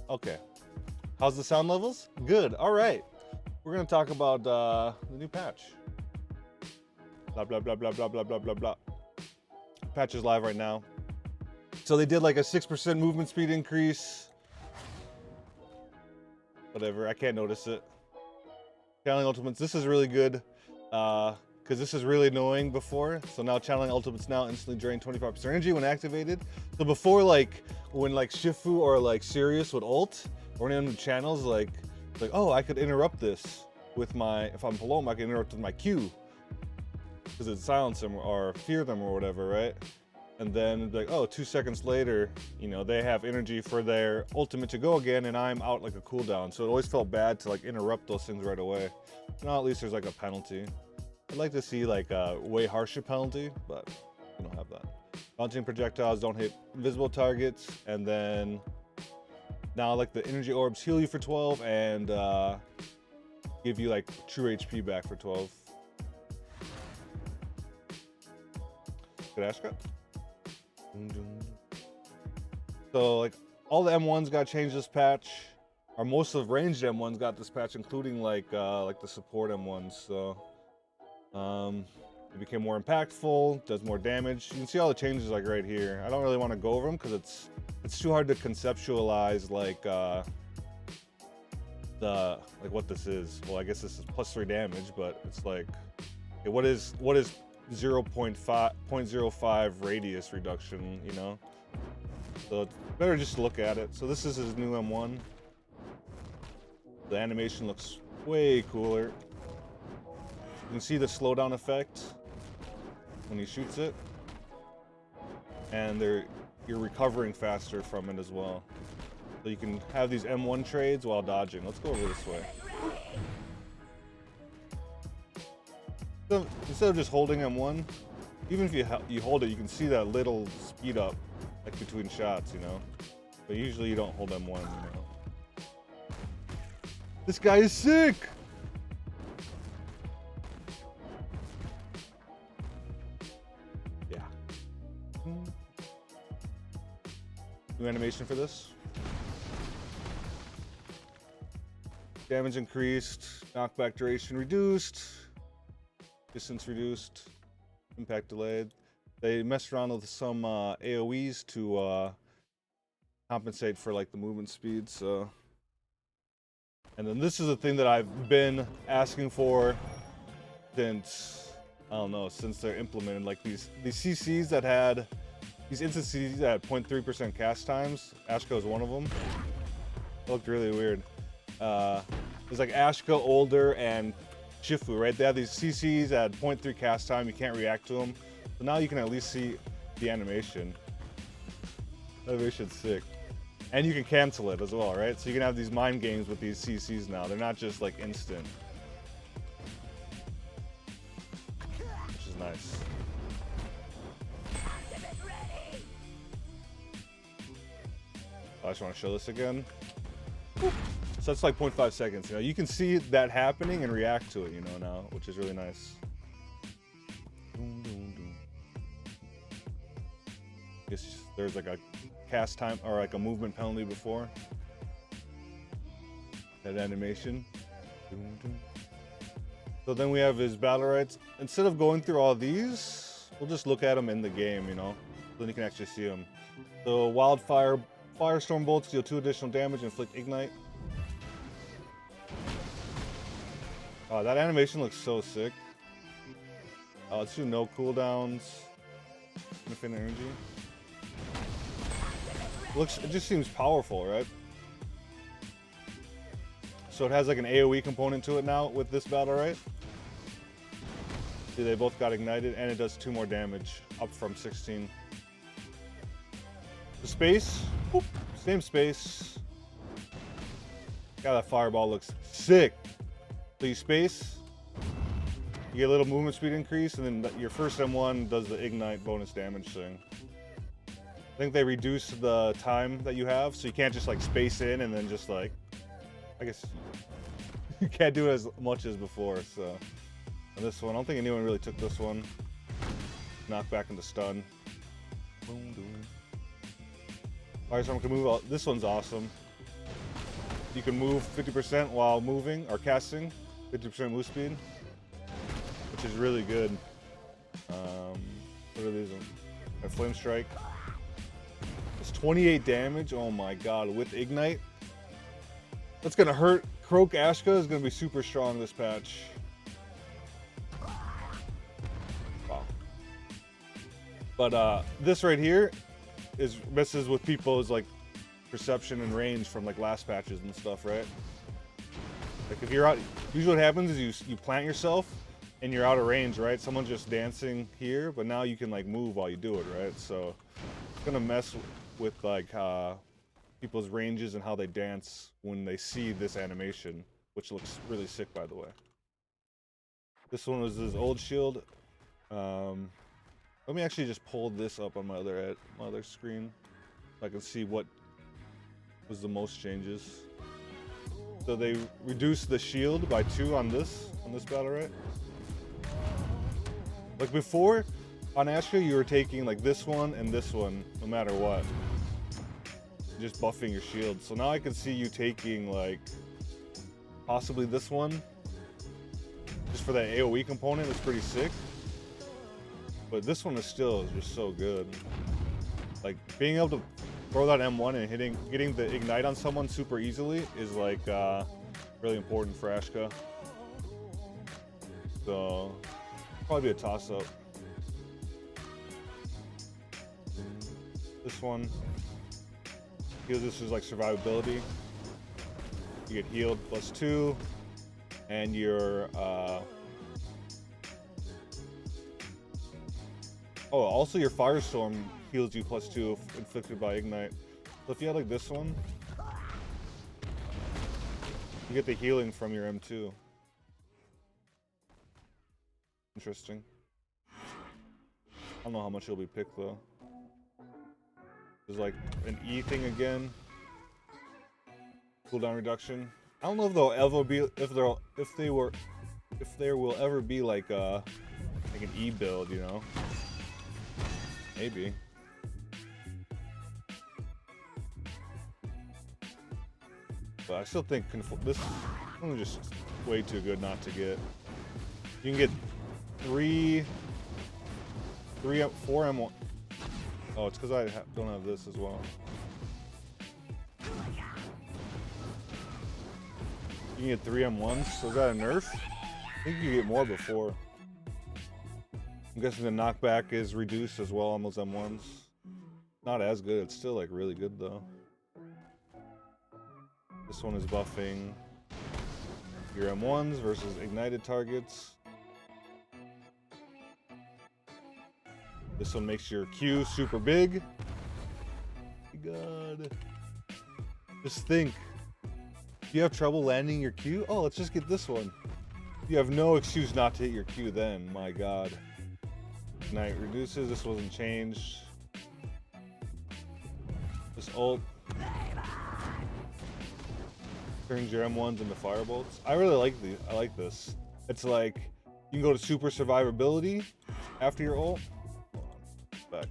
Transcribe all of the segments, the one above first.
Okay. How's the sound levels? Good. All right. We're gonna talk about the new patch. Blah blah blah blah blah blah blah blah blah. Patch is live right now. So they did like a 6% movement speed increase. Whatever. I can't notice it. Channeling ultimates. This is really good. Because this is really annoying before. So now channeling ultimates now instantly drain 25% energy when activated. So before, like when like Shifu or like Sirius would ult, or any of the channels, like oh, I could interrupt this with my, if I'm below them, I can interrupt with my Q, because it silence them or fear them or whatever, right? And then like, oh, 2 seconds later, you know, they have energy for their ultimate to go again, and I'm out like a cooldown. So it always felt bad to like interrupt those things right away. Now at least there's like a penalty. I'd like to see like a way harsher penalty, but we don't have that. Launching projectiles don't hit invisible targets, and then now like the energy orbs heal you for 12 and give you like true HP back for 12. Good Ashka. So like all the M1s got changed this patch, or most of the ranged M1s got this patch, including like the support M1s. So it became more impactful, does more damage. You can see all the changes like right here. I don't really want to go over them because it's too hard to conceptualize like what this is. Well, I guess this is +3 damage, but it's like, okay, what is 0.05 radius reduction, you know? So it's better just to look at it. So this is his new M1. The animation looks way cooler. You can see the slowdown effect when he shoots it, and you're recovering faster from it as well. So you can have these M1 trades while dodging. Let's go over this way. So instead of just holding M1, even if you hold it, you can see that little speed up like between shots, you know. But usually you don't hold M1, you know. This guy is sick. Yeah. New animation for this. Damage increased, knockback duration reduced, distance reduced, impact delayed. They messed around with some AoEs to compensate for like the movement speed. So, and then this is the thing that I've been asking for since, I don't know, since they're implemented, like these CCs that had these instant CCs that had 0.3% cast times. Ashka was one of them. It looked really weird. It was like Ashka, Older, and Shifu, right? They have these CCs that had 0.3 cast time. You can't react to them. So now you can at least see the animation. Animation's sick. And you can cancel it as well, right? So you can have these mind games with these CCs now. They're not just like instant. Which is nice. I just want to show this again. So that's like 0.5 seconds, you know. You can see that happening and react to it, you know, now, which is really nice. Guess there's like a cast time or like a movement penalty before that animation. So then we have his Battlerites. Instead of going through all these, we'll just look at them in the game, you know. Then you can actually see them. So Wildfire, Firestorm bolts deal 2 additional damage and inflict ignite. Oh, that animation looks so sick. Let's do no cooldowns. Infinite energy. It just seems powerful, right? So it has like an AoE component to it now with this Battlerite. See, they both got ignited, and it does 2 more damage, up from 16. The space, whoop, same space. God, that fireball looks sick. So you space, you get a little movement speed increase, and then your first M1 does the ignite bonus damage thing. I think they reduced the time that you have, so you can't just like space in and then just like, I guess you can't do as much as before. So and this one, I don't think anyone really took this one. Knock back into stun. Boom, boom. Firestorm can move out. This one's awesome. You can move 50% while moving or casting, 50% move speed, which is really good. What are these? A flame strike. It's 28 damage. Oh my god! With ignite, that's gonna hurt. Croak Ashka is gonna be super strong this patch. Wow. But this right here messes with people's like perception and range from like last patches and stuff, right? Like if you're out, usually what happens is you plant yourself and you're out of range, right? Someone's just dancing here, but now you can like move while you do it, right? So it's gonna mess with like people's ranges and how they dance when they see this animation, which looks really sick, by the way. This one was his old shield. Let me actually just pull this up on my other screen so I can see what was the most changes. So they reduced the shield by 2 on this Battlerite. Like before, on Ashka, you were taking like this one and this one, no matter what. Just buffing your shield. So now I can see you taking like possibly this one, just for that AoE component. It's pretty sick. But this one is still just so good. Like being able to throw that M1 and getting the ignite on someone super easily is like really important for Ashka. So probably be a toss-up. This one, because this is like survivability. You get healed +2, and your oh, also your Firestorm heals you +2 if inflicted by Ignite. So if you had like this one, you get the healing from your M2. Interesting. I don't know how much it'll be picked though. There's like an E thing again. Cooldown reduction. I don't know if they'll ever be if there will ever be like an E build, you know? Maybe. But I still think this is just way too good not to get. You can get 4 M1. Oh, it's because I don't have this as well. You can get 3 M1s. So is that a nerf? I think you get more before. I'm guessing the knockback is reduced as well on those M1s. Not as good. It's still like really good though. This one is buffing your M1s versus ignited targets. This one makes your Q super big. God. Just think. If you have trouble landing your Q, oh, let's just get this one. You have no excuse not to hit your Q then, my god. Ignite reduces, this wasn't changed. This ult turns your M1s into firebolts. I really like these. I like this. It's like you can go to super survivability after your ult. Back.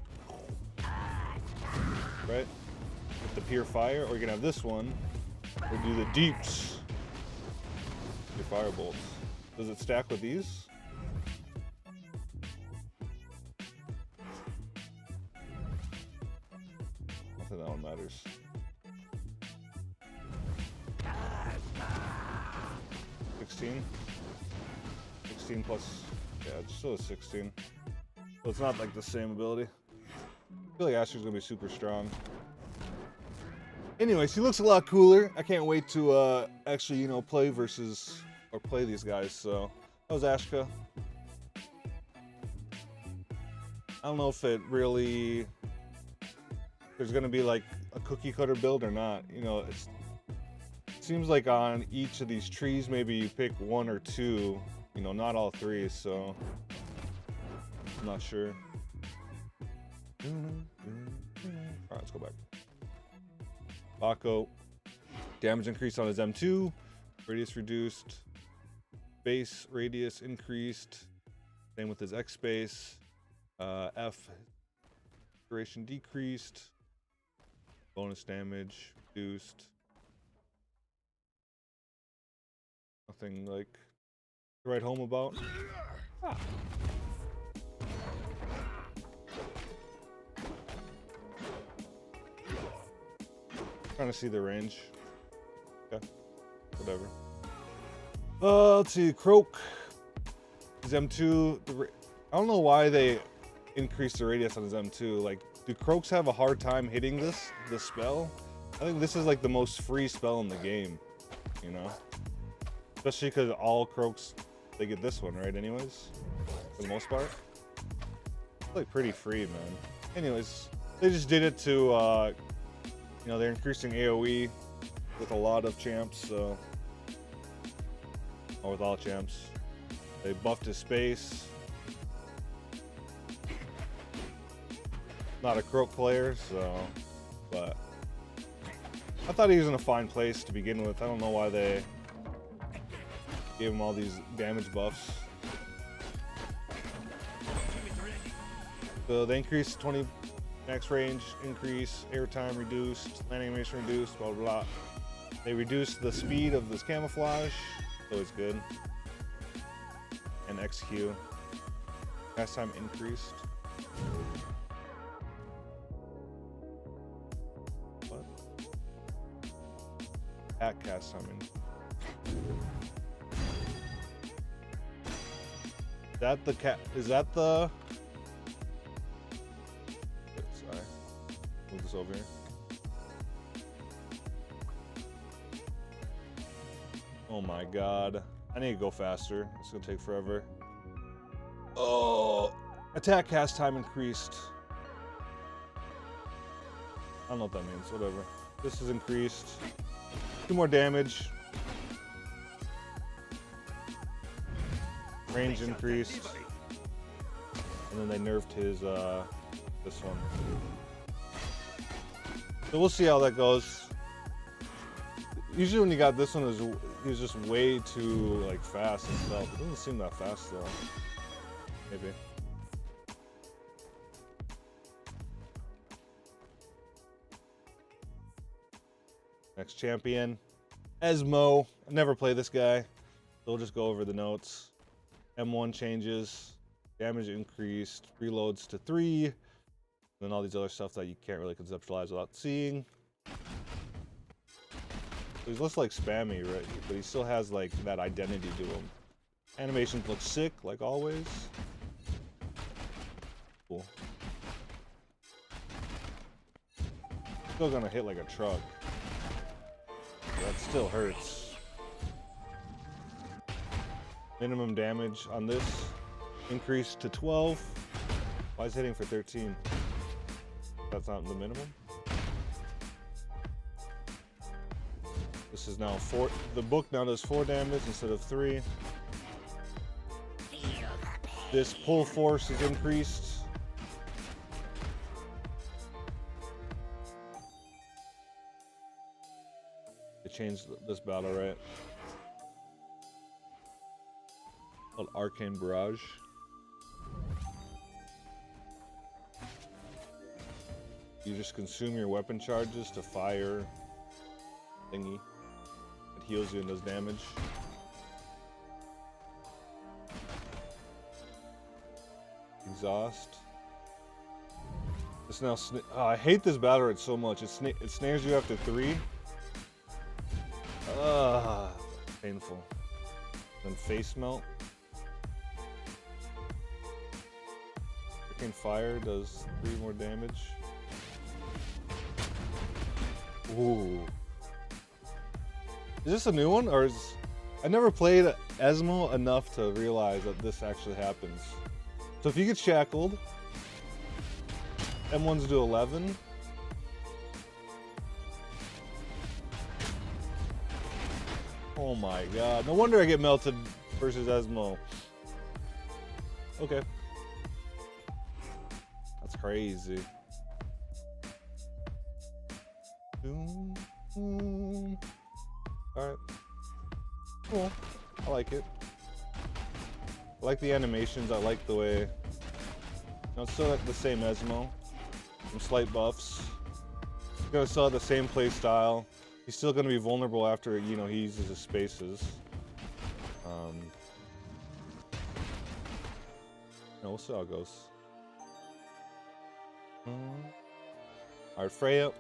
Right? With the pure fire, or you can have this one. Or do the deeps. Your firebolts. Does it stack with these? I think that one matters. $16 plus, yeah, it's still a 16. So it's not like the same ability. I feel like Asher's gonna be super strong. Anyways, he looks a lot cooler. I can't wait to actually, you know, play these guys. So that was Ashka. I don't know if there's gonna be like a cookie cutter build or not. You know, it seems like on each of these trees, maybe you pick 1 or 2. You know, not all 3. So I'm not sure. All right, let's go back. Baco, damage increased on his M2, radius reduced, base radius increased, same with his X base, F duration decreased, bonus damage reduced, Nothing like to write home about. Ah. Trying to see the range. Okay, whatever. Let's see, Croak is M2. I don't know why they increased the radius on his M2. Like, do Croaks have a hard time hitting this spell? I think this is like the most free spell in the game, you know? Especially because all Croaks, they get this one, right, anyways? For the most part. It's like pretty free, man. Anyways, they just did it to, you know, they're increasing AoE with a lot of champs, so... Or with all champs. They buffed his space. Not a Croak player, so... But... I thought he was in a fine place to begin with. I don't know why they gave him all these damage buffs. So they increased 20 max range, increase, airtime reduced, land animation reduced, blah, blah, blah. They reduced the speed of this camouflage, always good. And XQ. Cast time increased. What? At cast time increased. Is that the cat? Is that the? Sorry, move this over here. Oh my god, I need to go faster. It's gonna take forever. Oh, attack cast time increased. I don't know what that means. Whatever. This is increased. 2 more damage. Range increased, and then they nerfed his this one. So we'll see how that goes. Usually when you got this one, he was just way too like fast and stuff. It doesn't seem that fast though. Maybe. Next champion, Esmo. I never played this guy, so we'll just go over the notes. M1 changes, damage increased, reloads to 3, and then all these other stuff that you can't really conceptualize without seeing. So he's less like spammy, right? But he still has like that identity to him. Animations look sick, like always. Cool. Still gonna hit like a truck. That still hurts. Minimum damage on this increased to 12. Why is it hitting for 13? That's not the minimum. This is now 4. The book now does 4 damage instead of 3. This pull force is increased. They changed this Battlerite. Called Arcane Barrage. You just consume your weapon charges to fire thingy. It heals you and does damage. Exhaust. This now I hate this Battlerite so much. It snares you after 3. Painful. Then face melt. Arcane Fire does 3 more damage. Ooh. Is this a new one, or is... I never played Esmo enough to realize that this actually happens. So if you get shackled, M1s do 11. Oh my god. No wonder I get melted versus Esmo. Okay. That's crazy. Alright. Cool. I like it. I like the animations. I like the way... No, it's still like the same Esmo. Some slight buffs. He's gonna still have the same play style. He's still gonna be vulnerable after, you know, he uses his spaces. No, we'll see how it goes. Alright, Freya.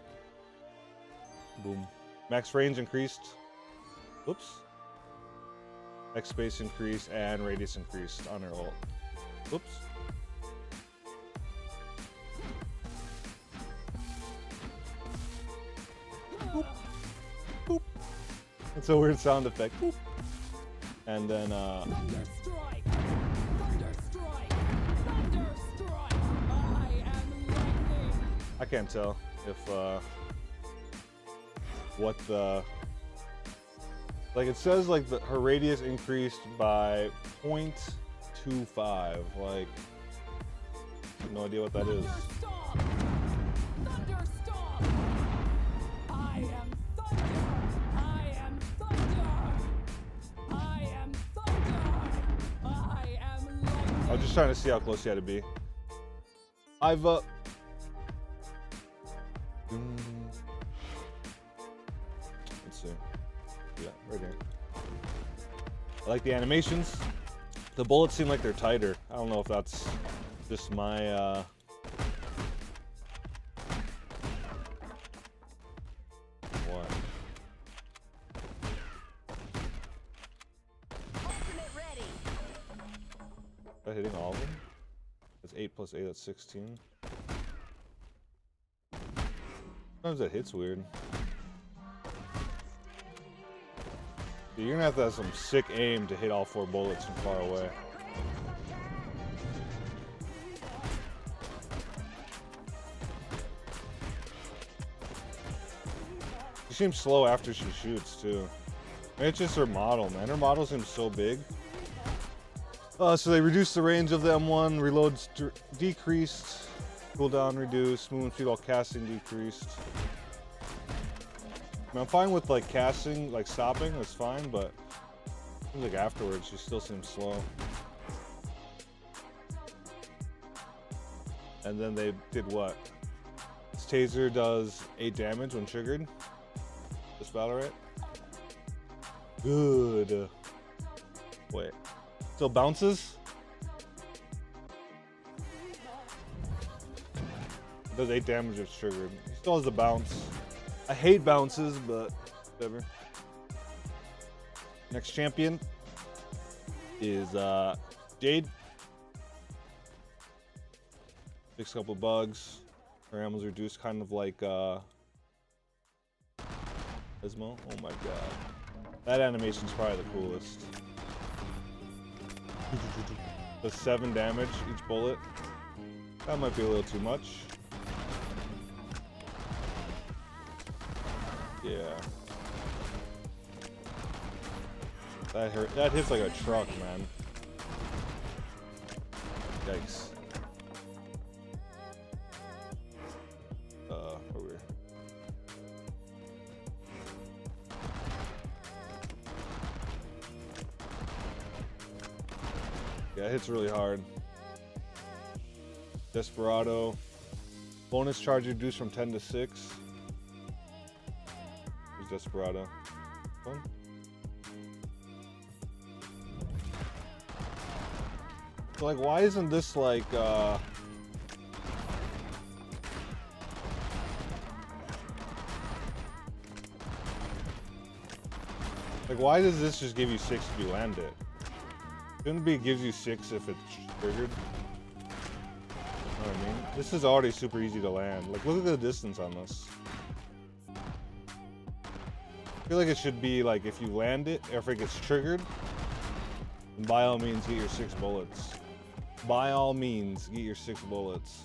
Boom. Max range increased. Oops. X space increased and radius increased on her ult. Oops. Boop. Boop. It's a weird sound effect. Boop. And then Thunderstrike! Thunderstrike! Thunderstrike! I am lightning! I can't tell if what the, like, it says like her radius increased by 0.25. Like, I have no idea what that is. Thunderstomp! Thunderstomp! I am thunder! I am thunder! I am thunder! I am lightning! I was just trying to see how close you had to be. I've let's see. Yeah, right here. I like the animations. The bullets seem like they're tighter. I don't know if that's just my what? Ultimate ready! Is that hitting all of them? That's 8 plus 8, that's 16. Sometimes that hits weird. Dude, you're gonna have some sick aim to hit all 4 bullets from far away. She seems slow after she shoots too. Maybe it's just her model, man. Her model seems so big. So they reduced the range of the M1, reloads decreased, cooldown reduced, movement speed while casting decreased. I mean, I'm fine with like casting, like stopping, that's fine, but it seems like afterwards she still seems slow. And then they did what? This taser does 8 damage when triggered. This Battlerite. Good. Wait. Still bounces? It does 8 damage if triggered. It still has a bounce. I hate bounces, but whatever. Next champion is Jade. Fix a couple bugs. Her ammo's reduced, kind of like Ismo. Oh my god. That animation's probably the coolest. Does 7 damage each bullet. That might be a little too much. Yeah. That hurt. That hits like a truck, man. Yikes. Over here. Yeah, it hits really hard. Desperado. Bonus charge reduced from 10 to 6. Who's Desperado? One. So, like, why isn't this like like, why does this just give you 6 if you land it? Shouldn't it be gives you 6 if it's triggered? You know what I mean? This is already super easy to land. Like, look at the distance on this. I feel like it should be like if you land it, or if it gets triggered, then by all means get your 6 bullets. By all means, get your 6 bullets.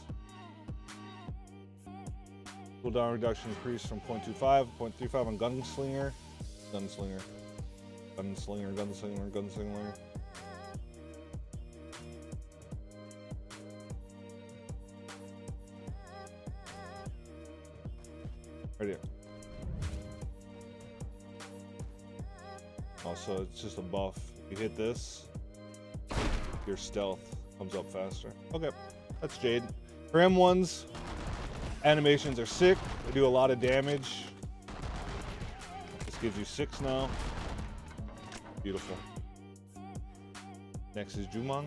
Cooldown reduction increased from 0.25 to 0.35 on Gunslinger. Gunslinger. Gunslinger, Gunslinger, Gunslinger. Right here. Also, it's just a buff. If you hit this, your stealth comes up faster. Okay, that's Jade. Her M1s, animations are sick. They do a lot of damage. This gives you 6 now. Beautiful. Next is Jumong.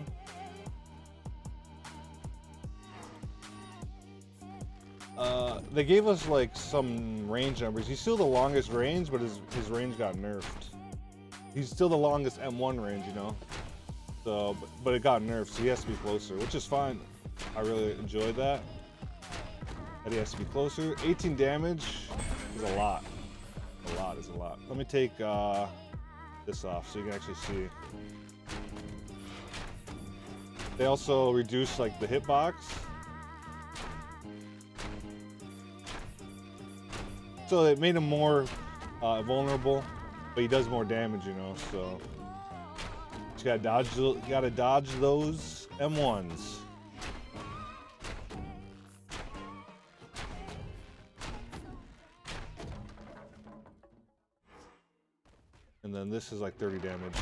They gave us like some range numbers. He's still the longest range, but his range got nerfed. He's still the longest M1 range, you know. So, but it got nerfed, so he has to be closer, which is fine. I really enjoyed that. That he has to be closer. 18 damage is a lot. A lot is a lot. Let me take this off so you can actually see. They also reduced like the hitbox. So it made him more vulnerable, but he does more damage, you know. So you gotta dodge those M1s. And then this is like 30 damage.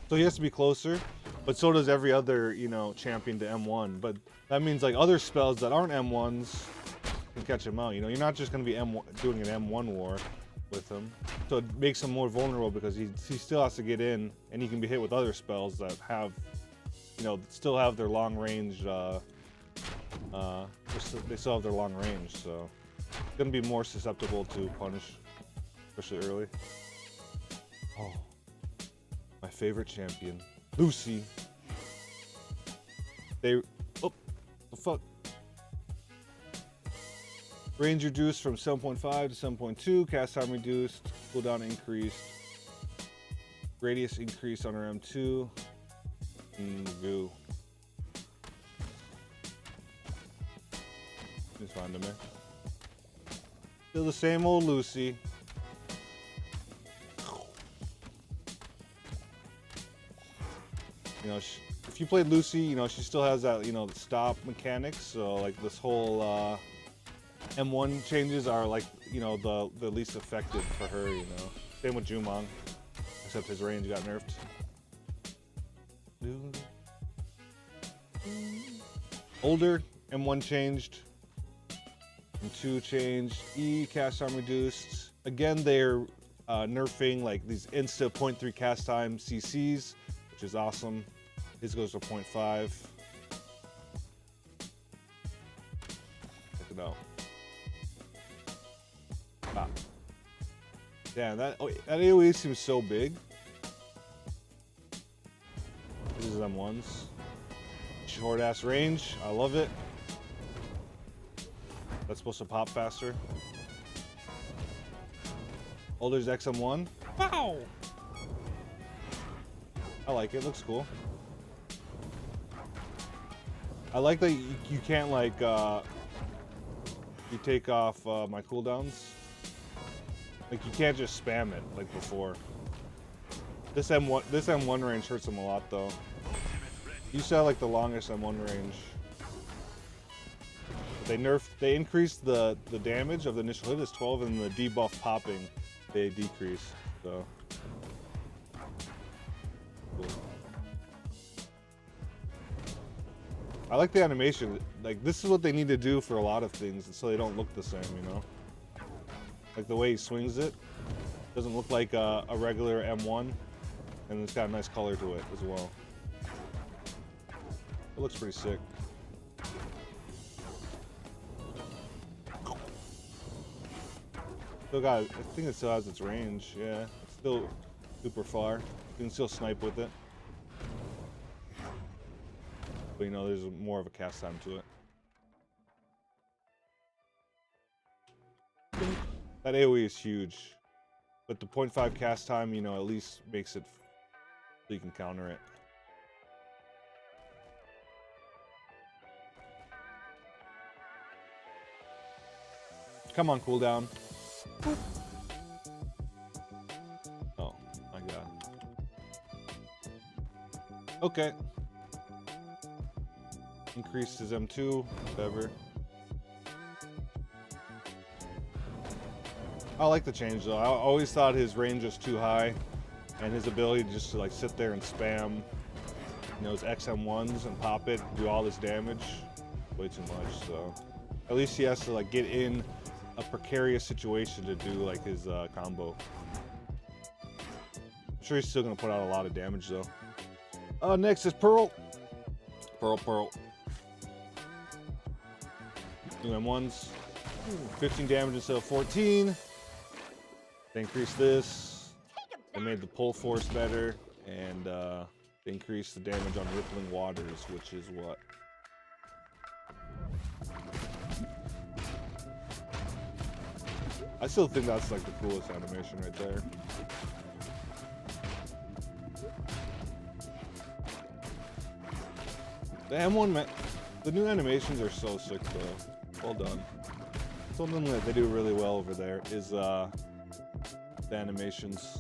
So he has to be closer, but so does every other, you know, champion to M1. But that means like other spells that aren't M1s can catch him out. You know, you're not just going to be doing an M1 war with him. So it makes him more vulnerable because he still has to get in, and he can be hit with other spells that have, you know, still have their long range. They still have their long range, so it's going to be more susceptible to punish, especially early. Oh, my favorite champion, Lucy. Oh, the fuck. Range reduced from 7.5 to 7.2, cast time reduced, cooldown increased, radius increased on her M2, goo. It's fine to me. Still the same old Lucy. You know, if you played Lucy, you know, she still has that, you know, the stop mechanics. So like this whole M1 changes are like, you know, the least effective for her, you know. Same with Jumong, except his range got nerfed. Older, M1 changed, M2 changed, E cast time reduced. Again, they're nerfing like these insta 0.3 cast time CCs, which is awesome. His goes to 0.5. Check it out. Ah. Damn, that AoE seems so big. This is M1s. Short ass range, I love it. That's supposed to pop faster. Older's XM1. Wow! I like it, looks cool. I like that you can't like, you take off my cooldowns. Like you can't just spam it like before. This M1 range hurts him a lot though. You used to have like the longest M1 range. They increased the damage of the initial hit is 12, and the debuff popping they decrease. So cool. I like the animation. Like this is what they need to do for a lot of things, so they don't look the same. You know, like the way he swings it doesn't look like a regular M1, and it's got a nice color to it as well. It looks pretty sick. I think it still has its range. Yeah, it's still super far. You can still snipe with it. But you know, there's more of a cast time to it. That AoE is huge. But the 0.5 cast time, you know, at least makes it so you can counter it. Come on, cooldown. Oh my god. Okay. Increased his M2, whatever. I like the change though. I always thought his range was too high, and his ability just to like sit there and spam, you know, his XM1s and pop it, do all this damage, way too much. So at least he has to like get in a precarious situation to do like his combo. sure he's still gonna put out a lot of damage though. Next is Pearl. Pearl. New M1s. 15 damage instead of 14. They increased this. They made the pull force better, and they increased the damage on rippling waters, which is what? I still think that's like the coolest animation right there. The M1, the new animations are so sick though. Well done. Something that they do really well over there is the animations.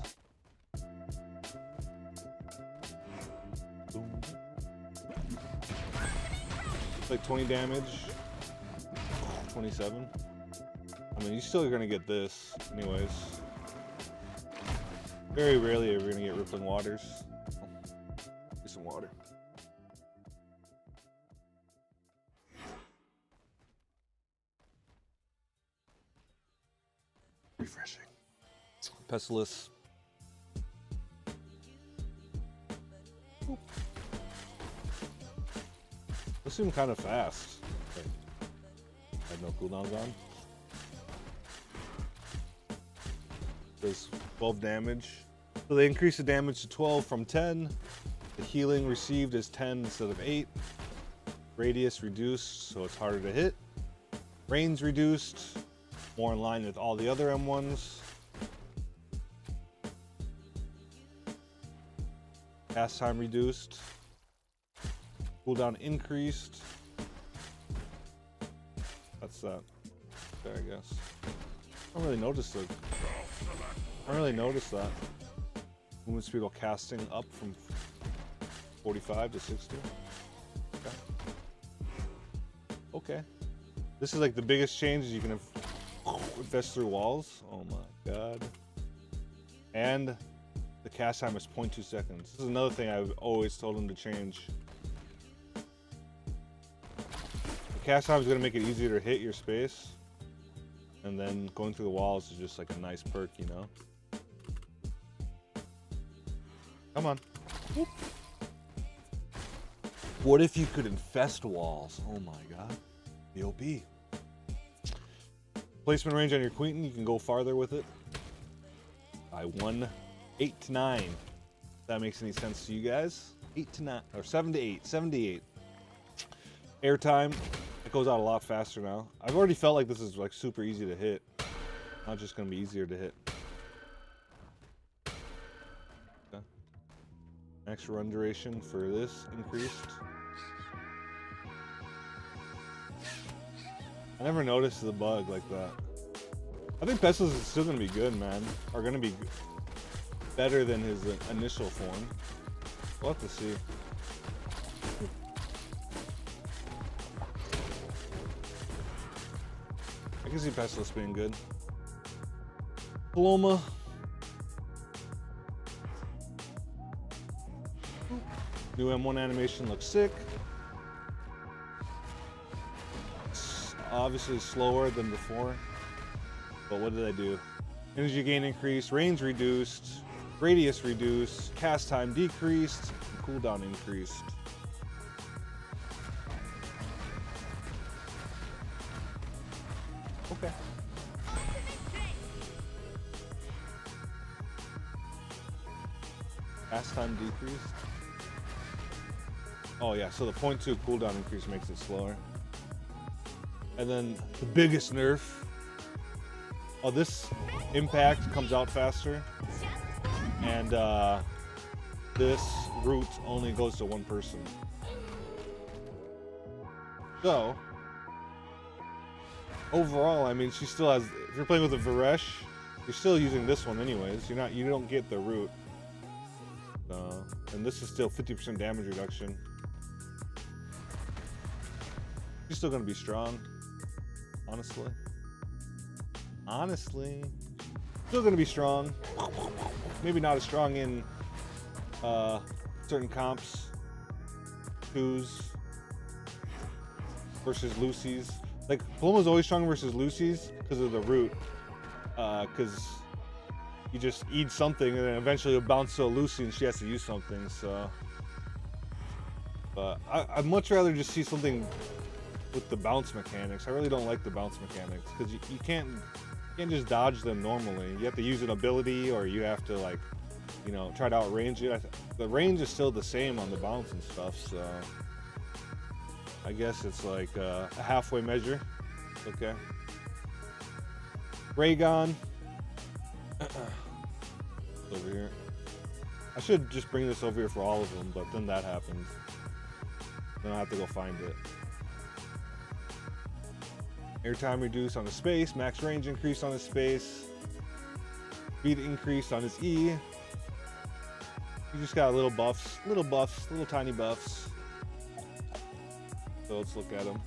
It's like 20 damage, 27. I mean, you still are gonna get this anyways. Very rarely are we gonna get rippling waters. Get some water. Refreshing. Pestilus. This seemed kind of fast. Okay. I had no cooldowns on. Does 12 damage. So they increased the damage to 12 from 10. The healing received is 10 instead of 8. Radius reduced, so it's harder to hit. Range reduced, more in line with all the other M1s. Cast time reduced. Cooldown increased. That's that. There, I guess. I don't really notice it. I don't really notice that. Movement speed while casting up from 45 to 60. Okay. Okay. This is like the biggest change. You can invest through walls. Oh my god. And the cast time is 0.2 seconds. This is another thing I've always told them to change. The cast time is going to make it easier to hit your space. And then going through the walls is just like a nice perk, you know? Come on. Whoop. What if you could infest walls? Oh my god. The OP. Placement range on your Queen, you can go farther with it. By 1, 8 to 9. If that makes any sense to you guys. 8 to 9, or 7 to 8. 7 to 8. Airtime, it goes out a lot faster now. I've already felt like this is like super easy to hit. Not just gonna be easier to hit. Okay. Max run duration for this increased. I never noticed the bug like that. I think Pestilus is still gonna be good, man. Or gonna be better than his initial form. We'll have to see. I can see Pestilus being good. Paloma. New M1 animation looks sick. It's obviously slower than before. But what did I do? Energy gain increased, range reduced, radius reduced, cast time decreased, and cooldown increased. Okay. Cast time decreased. Oh yeah, so the 0.2 cooldown increase makes it slower. And then the biggest nerf. Oh, this impact comes out faster. And this route only goes to one person. So, overall, I mean, she still has, if you're playing with a Varesh, you're still using this one anyways. You don't get the route. And this is still 50% damage reduction. She's still gonna be strong, honestly. Still gonna be strong. Maybe not as strong in certain comps. 2s versus Lucy's. Like, Paloma's always strong versus Lucy's because of the root. Because you just eat something and then eventually it'll bounce to Lucy and she has to use something. So, but I'd much rather just see something with the bounce mechanics. I really don't like the bounce mechanics because you can't just dodge them normally. You have to use an ability or you have to like, you know, try to outrange it. The range is still the same on the bounce and stuff, so I guess it's like a halfway measure. Okay. Raygon. Over here. I should just bring this over here for all of them, but then that happens. Then I have to go find it. Airtime reduced on his space, max range increased on his space, speed increased on his E. He just got little buffs, little tiny buffs. So let's look at him.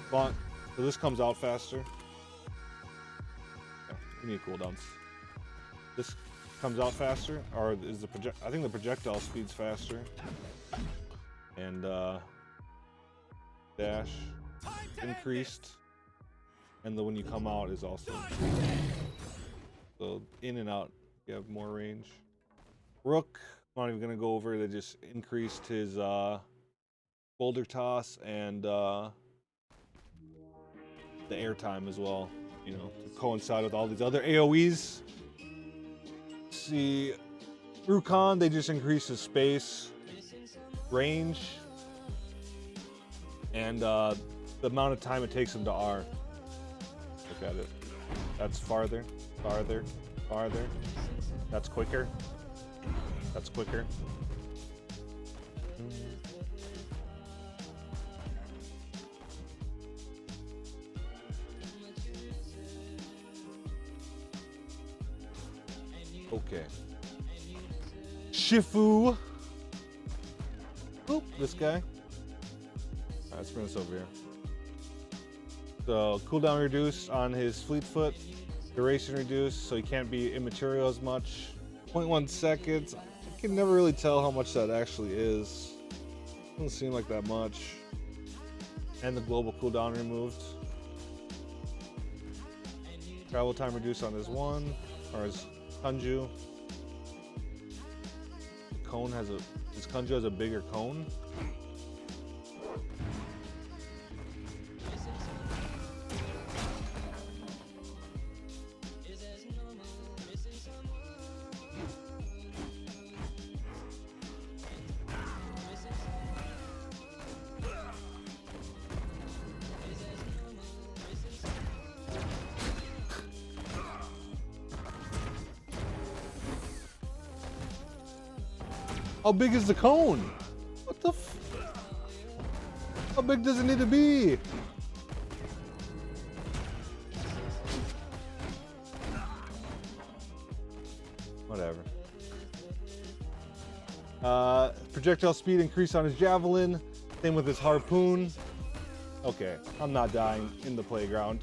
So this comes out faster. Okay, we need cooldowns. This comes out faster, or is the I think the projectile speed's faster. And dash increased, and the when you come out is also increased. So in and out, you have more range. Rook, I'm not even gonna go over. They just increased his boulder toss and the airtime as well. You know, to coincide with all these other AOE's. See, Rukon, they just increased his space, range, and the amount of time it takes him to R. Look at it. That's farther, farther, farther. That's quicker. That's quicker. Okay. Shifu. Oop, this guy. Alright, let's bring this over here. So cooldown reduced on his Fleetfoot, duration reduced, so he can't be immaterial as much. 0.1 seconds. I can never really tell how much that actually is. Doesn't seem like that much. And the global cooldown removed. Travel time reduced on his one, or his Kanju. The cone has his Kanju has a bigger cone. How big is the cone? What the f? How big does it need to be? Whatever. Projectile speed increased on his javelin. Same with his harpoon. Okay, I'm not dying in the playground.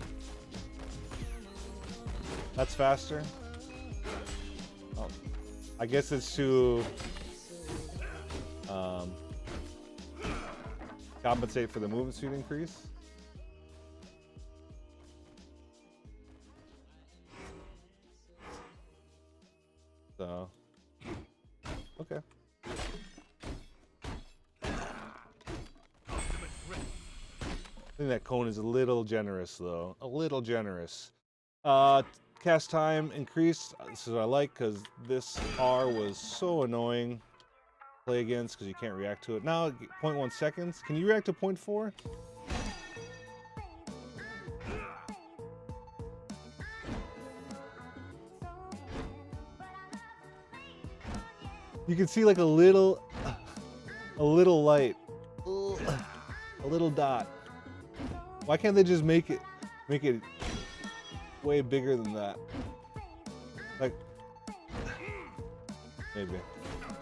That's faster. Oh, I guess it's to compensate for the movement speed increase. So, okay. I think that cone is a little generous, though. A little generous. Cast time increased. This is what I like, because this R was so annoying. Play against, because you can't react to it. Now, 0.1 seconds. Can you react to 0.4? You can see like a little light, a little dot. Why can't they just make it way bigger than that? Like, maybe.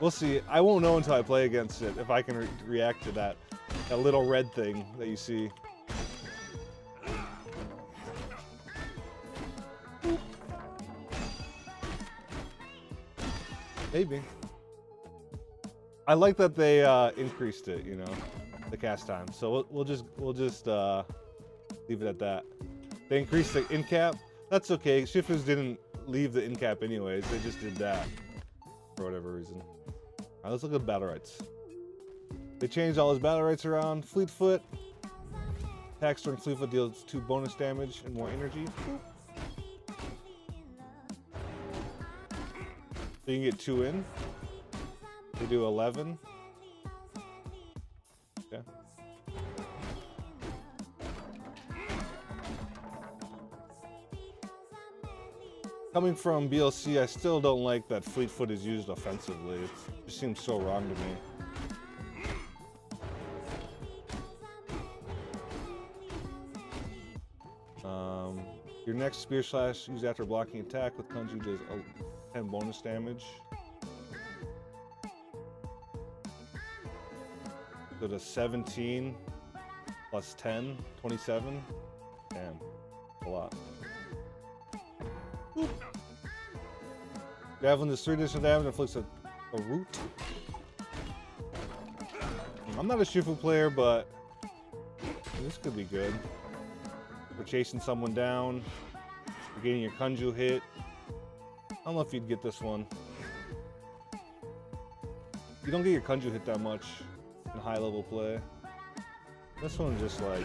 We'll see. I won't know until I play against it if I can react to that little red thing that you see. Maybe. I like that they increased it, you know, the cast time. So we'll just leave it at that. They increased the in cap. That's okay. Shifus didn't leave the in cap anyways. They just did that for whatever reason. All right, let's look at Battlerites. They changed all his Battlerites around. Fleetfoot. Attacks during Fleetfoot deals 2 bonus damage and more energy. So you can get 2 in. They do 11. Okay. Coming from BLC, I still don't like that Fleetfoot is used offensively. It just seems so wrong to me. Your next Spear Slash used after blocking attack with Kanju does 10 bonus damage. So to 17 plus 10, 27. Damn, a lot. Boop. Javelin does 3 additional damage and inflicts a root. I'm not a Shifu player, but this could be good. We're chasing someone down. You're getting your Kanju hit. I don't know if you'd get this one. You don't get your Kanju hit that much in high level play. This one's just like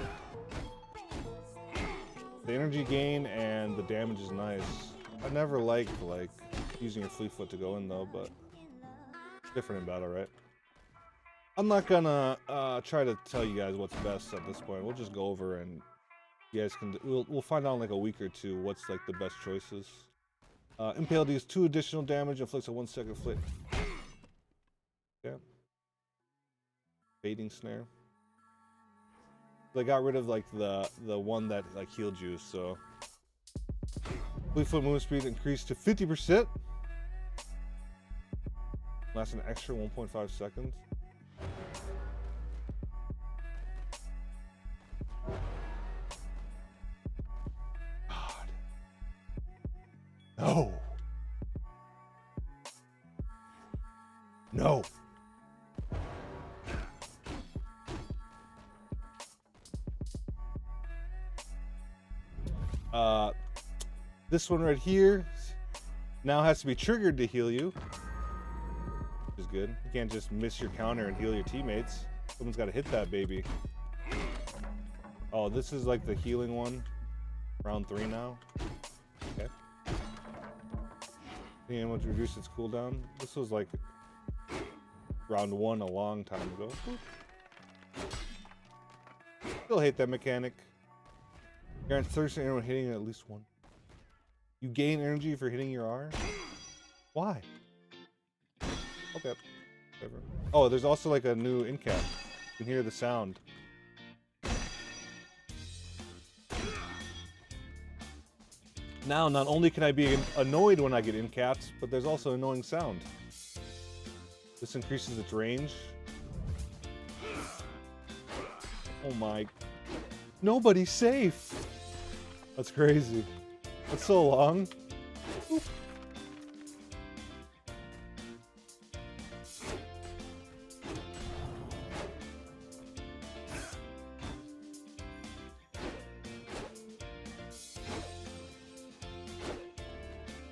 the energy gain and the damage is nice. I never liked like using your Fleetfoot to go in though, but it's different in battle, right? I'm not gonna try to tell you guys what's best at this point. We'll just go over and you guys can. We'll find out in like a week or two what's like the best choices. Impale deals 2 additional damage, inflicts a 1-second flick. Yeah. Baiting snare. They got rid of like the one that like healed you, so Fleetfoot movement speed increased to 50%. Lasts an extra 1.5 seconds. God. No. No. This one right here now has to be triggered to heal you, which is good. You can't just miss your counter and heal your teammates. Someone's got to hit that baby. Oh, this is like the healing one. Round 3 now. Okay. Being able to reduce its cooldown. This was like round 1 a long time ago. Still hate that mechanic. Guarantees 30% everyone hitting at least 1. You gain energy for hitting your R? Why? Okay. Whatever. Oh, there's also like a new in cap. You can hear the sound. Now, not only can I be annoyed when I get in caps, but there's also annoying sound. This increases its range. Oh my. Nobody's safe. That's crazy. That's so long. Oop.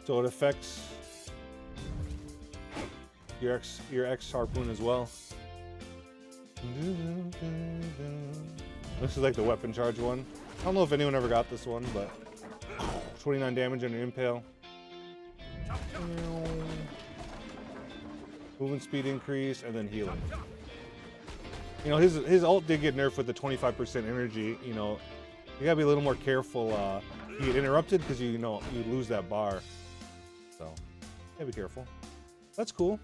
So it affects your X harpoon as well. This is like the weapon charge one. I don't know if anyone ever got this one, but 29 damage on your impale. Movement speed increase and then healing. You know, his ult did get nerfed with the 25% energy. You know, you gotta be a little more careful. You get interrupted because you lose that bar. So, yeah, be careful. That's cool.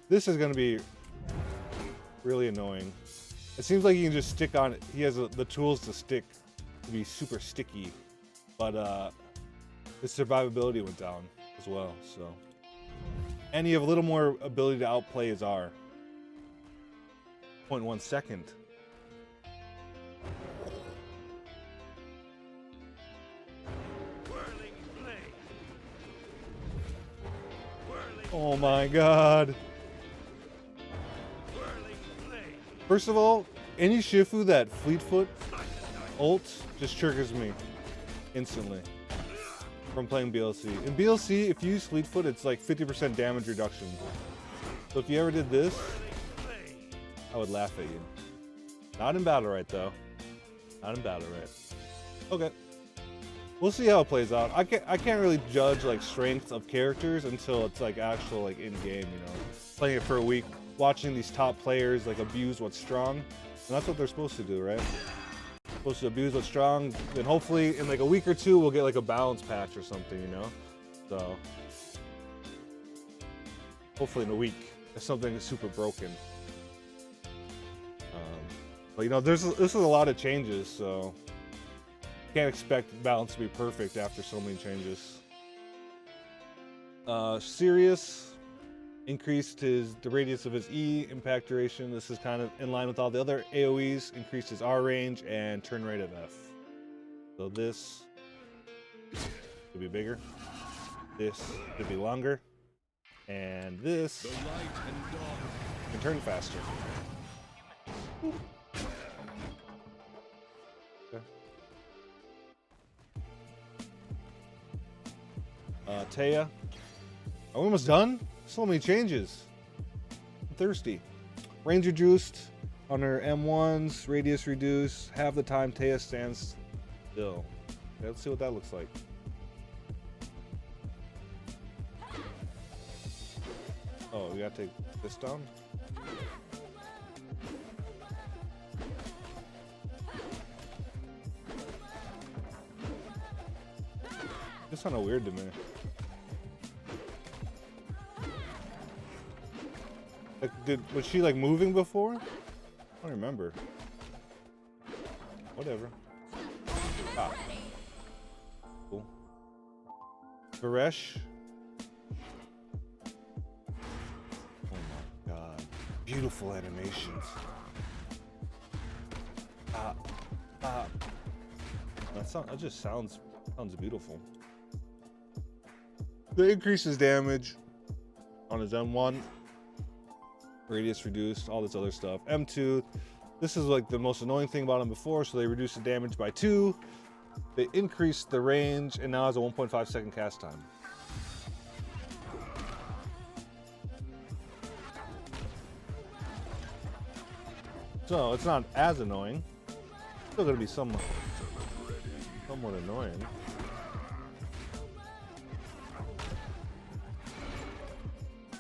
This is gonna be really annoying. It seems like he can just stick on it. He has the tools to stick, to be super sticky. But his survivability went down as well, so. And you have a little more ability to outplay his R. 0.1 second. Oh my god. First of all, any Shifu that Fleetfoot ult just triggers me instantly. from playing BLC. In BLC, if you use Fleetfoot, it's like 50% damage reduction. So if you ever did this, I would laugh at you. Not in Battlerite though. Not in Battlerite. Okay. We'll see how it plays out. I can't really judge like strength of characters until it's like actual like in game, you know. Playing it for a week, watching these top players like abuse what's strong. And that's what they're supposed to do, right? Supposed to abuse what's strong. Then hopefully in like a week or two we'll get like a balance patch or something, you know? So hopefully in a week if something is super broken. But you know, this is a lot of changes, so can't expect balance to be perfect after so many changes. Sirius increased the radius of his E, impact duration. This is kind of in line with all the other AoEs. Increased his R range and turn rate of F. So this could be bigger. This could be longer. And this can turn faster. Taya. Are we almost done? So many changes. I'm thirsty. Range reduced on her M1s, radius reduced, half the time Taya stands still. Okay, let's see what that looks like. Oh, we gotta take this down? This sounded weird to me. Like, was she like moving before? I don't remember. Whatever. Ah. Cool. Varesh. Oh my god. Beautiful animations. That just sounds beautiful. The increases damage on his M1. Radius reduced, all this other stuff. M2, this is like the most annoying thing about him before, so they reduced the damage by 2. They increased the range, and now has a 1.5 second cast time. So it's not as annoying. Still gonna be somewhat annoying.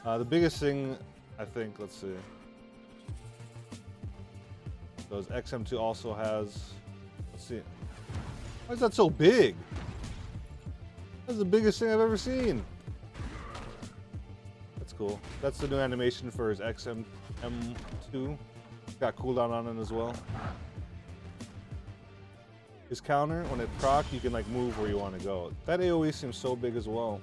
The biggest thing, I think, let's see. So his XM2 also has, let's see. Why is that so big? That's the biggest thing I've ever seen. That's cool. That's the new animation for his XM2. Got cooldown on it as well. His counter, when it proc, you can like move where you want to go. That AoE seems so big as well.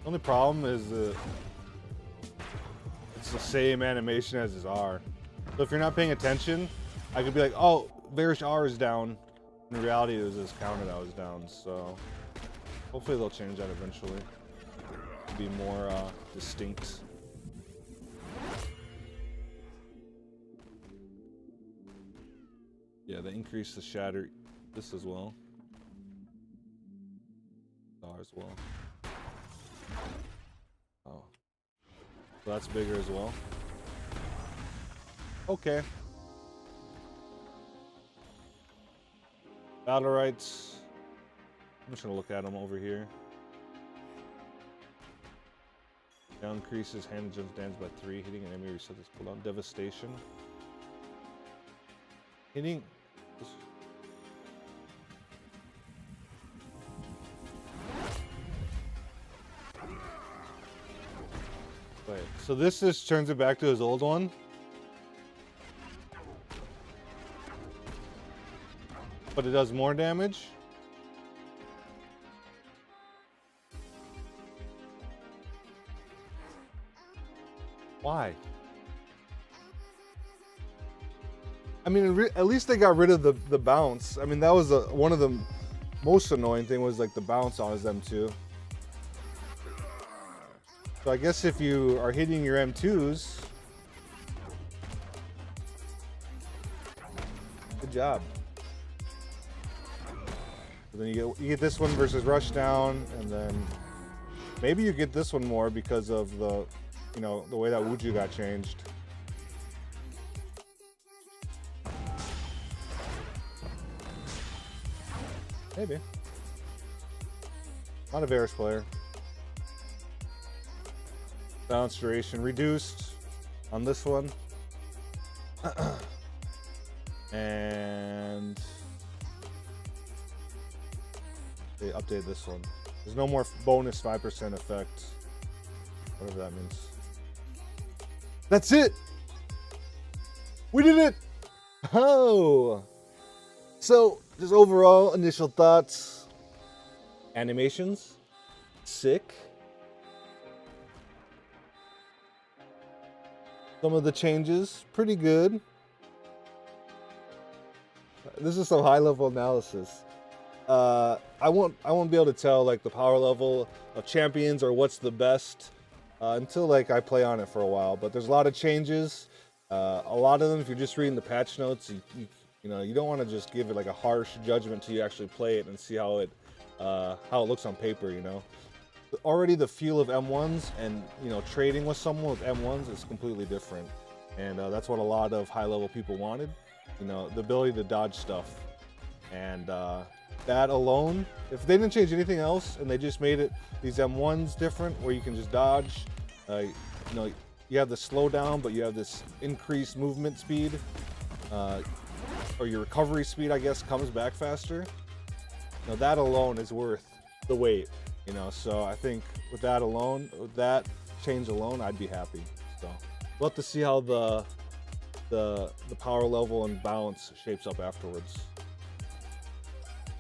The only problem is it's the same animation as his R. So if you're not paying attention, I could be like, oh, Varish R is down. In reality, it was his counter that was down. So hopefully they'll change that eventually. Be more distinct. Yeah, they increase the shatter. This as well. R as well. Oh. So that's bigger as well. Okay. Battlerites. I'm just gonna look at them over here. Now increases hand jump damage by 3, hitting an enemy reset this cooldown. Devastation. Hitting. Wait, so this just turns it back to his old one? But it does more damage? Why? I mean, at least they got rid of the bounce. I mean, that was one of the most annoying thing was like the bounce on his M2. So I guess if you are hitting your M2s, job. Then you get this one versus rush down, and then maybe you get this one more because of the, you know, the way that Wuju got changed. Maybe. Not a Varus player. Balance duration reduced on this one. And they updated this one. There's no more bonus 5% effect. Whatever that means. That's it! We did it! Oh! So, just overall initial thoughts. Animations. Sick. Some of the changes, pretty good. This is some high level analysis. I won't be able to tell like the power level of champions or what's the best until like I play on it for a while. But there's a lot of changes. A lot of them, if you're just reading the patch notes, you know, you don't want to just give it like a harsh judgment till you actually play it and see how it looks on paper. You know, already the feel of M1s and, you know, trading with someone with M1s is completely different, and that's what a lot of high level people wanted. You know, the ability to dodge stuff, and that alone, if they didn't change anything else and they just made it these M1s different where you can just dodge, you know, you have the slowdown but you have this increased movement speed, or your recovery speed, I guess, comes back faster. Now that alone is worth the wait, you know. So I think with that alone, with that change alone, I'd be happy. So we'll have to see how the power level and balance shapes up afterwards.